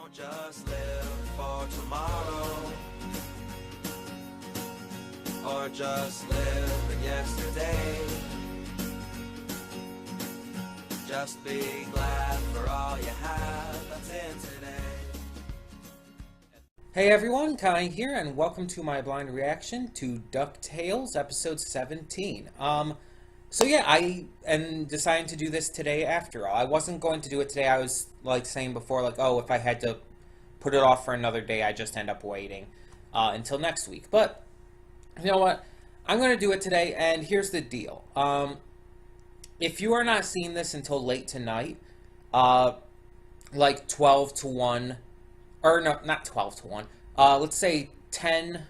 Don't just live for tomorrow, or just live in yesterday. Just be glad for all you have that's in today. Hey everyone, Connie here, and welcome to my blind reaction to DuckTales episode 17. So yeah, I am deciding to do this today after all. I wasn't going to do it today. I was saying before, oh, if I had to put it off for another day, I just end up waiting until next week. But you know what? I'm going to do it today, and here's the deal. If you are not seeing this until late tonight, like 12 to 1, or no, not 12 to 1, let's say 10,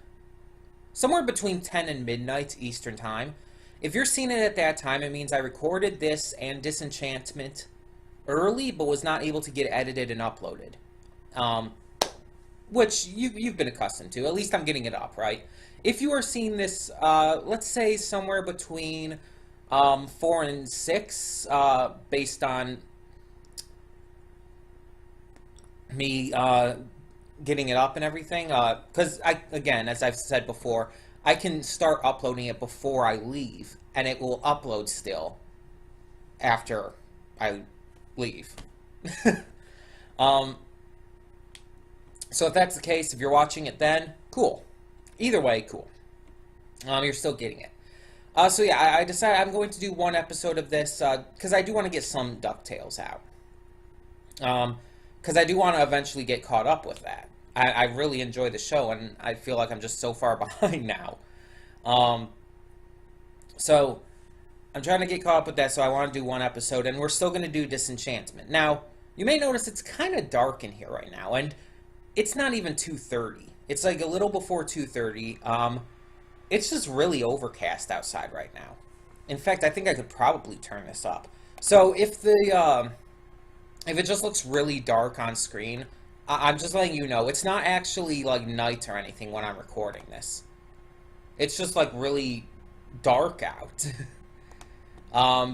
somewhere between 10 and midnight Eastern Time. If you're seeing it at that time, it means I recorded this and Disenchantment early, but was not able to get edited and uploaded. Which you've been accustomed to. At least I'm getting it up, right? If you are seeing this, let's say somewhere between 4 and 6, based on me getting it up and everything, because again, as I've said before, I can start uploading it before I leave, and it will upload still after I leave. So if that's the case, if you're watching it then, cool. Either way, cool. You're still getting it. So yeah, I decided I'm going to do one episode of this, because I do want to get some DuckTales out. Because I do want to eventually get caught up with that. I really enjoy the show, and I feel like I'm just so far behind now. So I'm trying to get caught up with that, so I want to do one episode, and we're still going to do Disenchantment. Now, you may notice it's kind of dark in here right now, and it's not even 2:30. It's like a little before 2:30. It's just really overcast outside right now. In fact, I think I could probably turn this up. So if it just looks really dark on screen, I'm just letting you know, it's not actually like night or anything when I'm recording this. It's just like really dark out.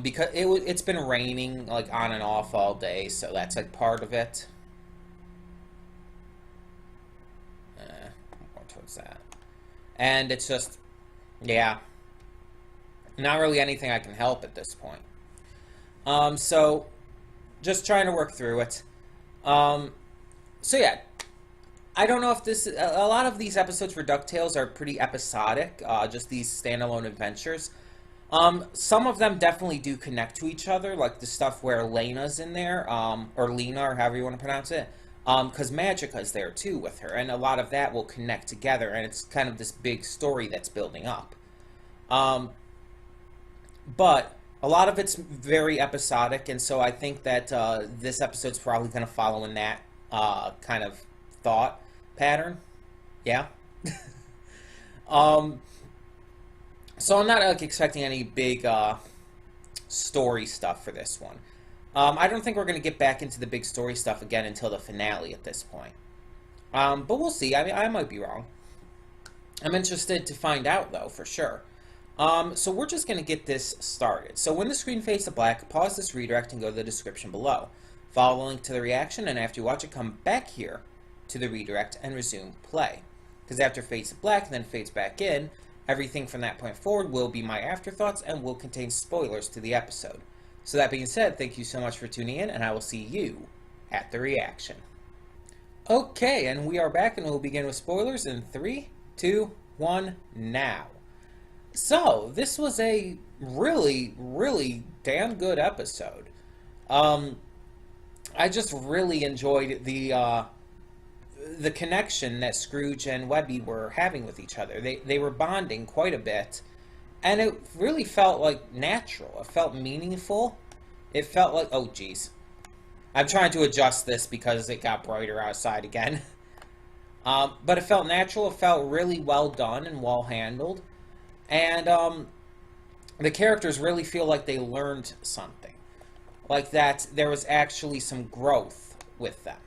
Because it's been raining like on and off all day, so that's like part of it. More towards that. And it's just, yeah, not really anything I can help at this point. So just trying to work through it. So yeah, I don't know if a lot of these episodes for DuckTales are pretty episodic, just these standalone adventures. Some of them definitely do connect to each other, like the stuff where Lena's in there, or Lena, or however you want to pronounce it, because Magica's there too with her, and a lot of that will connect together, and it's kind of this big story that's building up. But a lot of it's very episodic, and so I think that this episode's probably going to follow in that kind of thought pattern. Yeah. So I'm not expecting any big story stuff for this one. I don't think we're going to get back into the big story stuff again until the finale at this point. But we'll see. I mean, I might be wrong. I'm interested to find out, though, for sure. So we're just going to get this started. So when the screen fades to black, pause this redirect and go to the description below. Follow the link to the reaction, and after you watch it, come back here to the redirect and resume play. Because after it fades to black and then fades back in, everything from that point forward will be my afterthoughts and will contain spoilers to the episode. So that being said, thank you so much for tuning in, and I will see you at the reaction. Okay, and we are back, and we'll begin with spoilers in 3, 2, 1, now. So, this was a really, really damn good episode. I just really enjoyed the connection that Scrooge and Webby were having with each other. They were bonding quite a bit, and it really felt like natural. It felt meaningful. It felt like, oh geez, I'm trying to adjust this because it got brighter outside again. But it felt natural. It felt really well done and well handled, and the characters really feel like they learned something. Like that there was actually some growth with them.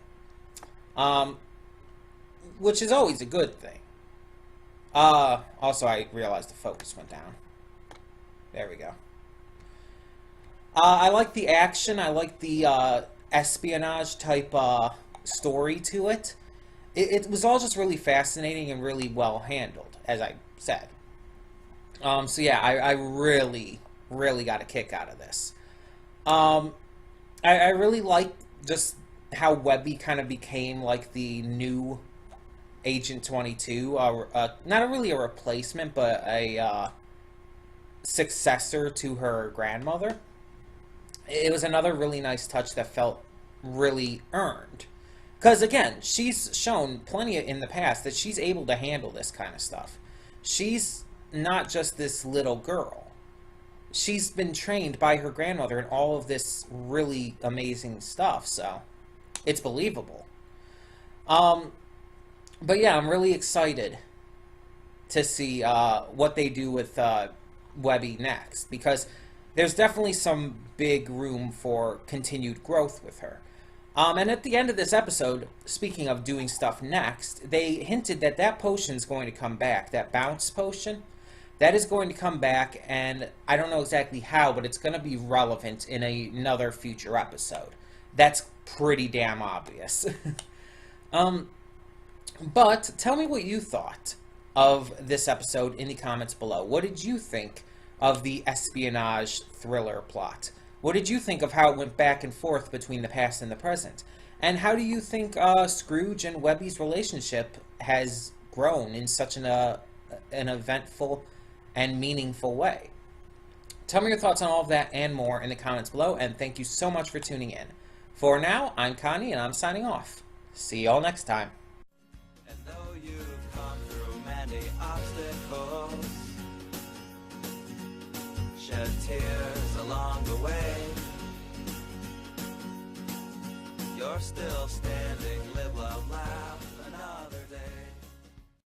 Which is always a good thing. Also, I realized the focus went down. There we go. I like the action. I like the espionage type story to it. It was all just really fascinating and really well handled, as I said. So yeah, I really, really got a kick out of this. I really like just how Webby kind of became like the new Agent 22. Not really a replacement, but a successor to her grandmother. It was another really nice touch that felt really earned. Because again, she's shown plenty in the past that she's able to handle this kind of stuff. She's not just this little girl. She's been trained by her grandmother in all of this really amazing stuff, so it's believable. But yeah, I'm really excited to see what they do with Webby next, because there's definitely some big room for continued growth with her. And at the end of this episode, speaking of doing stuff next, they hinted that that potion's going to come back, that bounce potion. That is going to come back, and I don't know exactly how, but it's going to be relevant in another future episode. That's pretty damn obvious. But tell me what you thought of this episode in the comments below. What did you think of the espionage thriller plot? What did you think of how it went back and forth between the past and the present? And how do you think Scrooge and Webby's relationship has grown in such an eventful and meaningful way? Tell me your thoughts on all of that and more in the comments below, and thank you so much for tuning in. For now, I'm Connie, and I'm signing off. See y'all next time. And though you've come through many obstacles, shed tears along the way, you're still standing